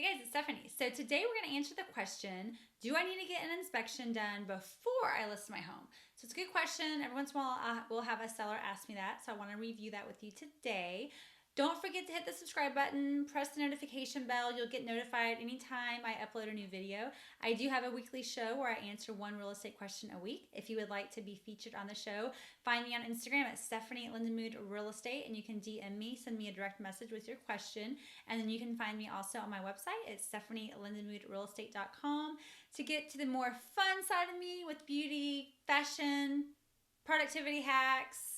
Hey guys, it's Stephanie. So today we're going to answer the question, do I need to get an inspection done before I list my home? So it's a good question. Every once in a while we'll have a seller ask me that. So I want to review that with you today. Don't forget to hit the subscribe button, press the notification bell. You'll get notified anytime I upload a new video. I do have a weekly show where I answer one real estate question a week. If you would like to be featured on the show, find me on Instagram at Stephanie at Lindamood Real Estate, and you can DM me, send me a direct message with your question. And then you can find me also on my website at stephanielindamoodrealestate.com to get to the more fun side of me with beauty, fashion, productivity hacks,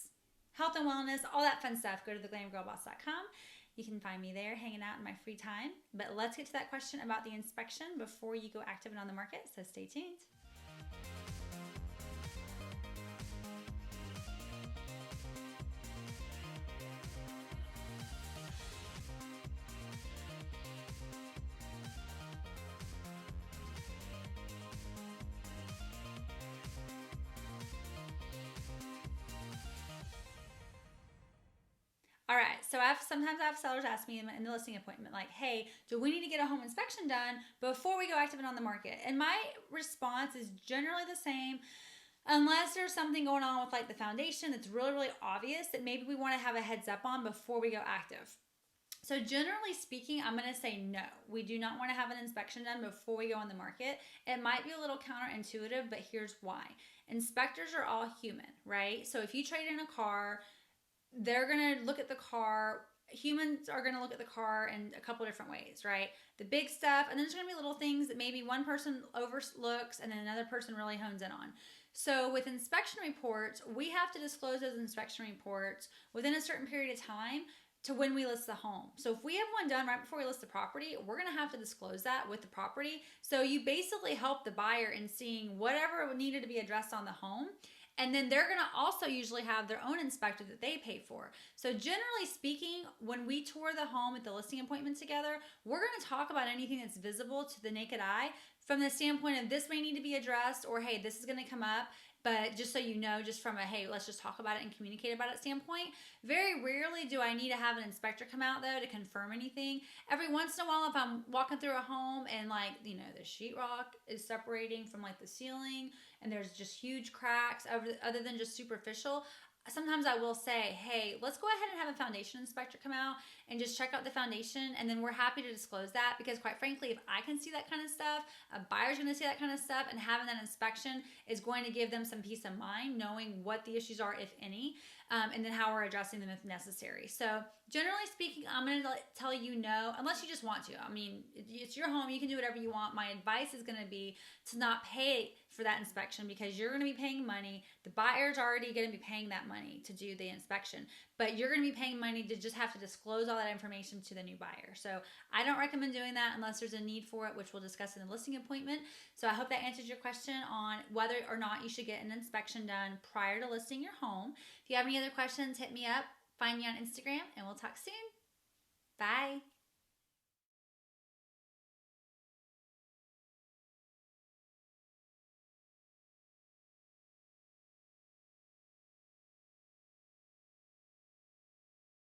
health and wellness, all that fun stuff. Go to theglamgirlboss.com. You can find me there hanging out in my free time. But let's get to that question about the inspection before you go active and on the market. So stay tuned. All right, so sometimes I have sellers ask me in the listing appointment, like, hey, do we need to get a home inspection done before we go active and on the market? And my response is generally the same, unless there's something going on with like the foundation that's really, really obvious that maybe we want to have a heads up on before we go active. So generally speaking, I'm going to say no. We do not want to have an inspection done before we go on the market. It might be a little counterintuitive, but here's why. Inspectors are all human, right? So if you trade in a car, they're going to look at the car. Humans are going to look at the car in a couple of different ways, right? The big stuff, and then there's going to be little things that maybe one person overlooks and then another person really hones in on. So with inspection reports, we have to disclose those inspection reports within a certain period of time to when we list the home. So if we have one done right before we list the property, we're going to have to disclose that with the property. So you basically help the buyer in seeing whatever needed to be addressed on the home. And then they're going to also usually have their own inspector that they pay for. So generally speaking, when we tour the home at the listing appointment together, we're going to talk about anything that's visible to the naked eye from the standpoint of this may need to be addressed, or hey, this is going to come up. But just so you know, just from a, hey, let's just talk about it and communicate about it standpoint, very rarely do I need to have an inspector come out though to confirm anything. Every once in a while, if I'm walking through a home and like, you know, the sheetrock is separating from like the ceiling and there's just huge cracks other than just superficial, sometimes I will say, hey, let's go ahead and have a foundation inspector come out and just check out the foundation. And then we're happy to disclose that because quite frankly, if I can see that kind of stuff, a buyer's going to see that kind of stuff, and having that inspection is going to give them some peace of mind knowing what the issues are, if any, and then how we're addressing them if necessary. So generally speaking, I'm going to tell you no, unless you just want to. I mean, it's your home. You can do whatever you want. My advice is going to be to not pay for that inspection because you're going to be paying money. The buyer's already going to be paying that money to do the inspection, but you're going to be paying money to just have to disclose all that information to the new buyer. So I don't recommend doing that unless there's a need for it, which we'll discuss in the listing appointment. So I hope that answers your question on whether or not you should get an inspection done prior to listing your home. If you have any other questions, hit me up, find me on Instagram, and we'll talk soon. Bye.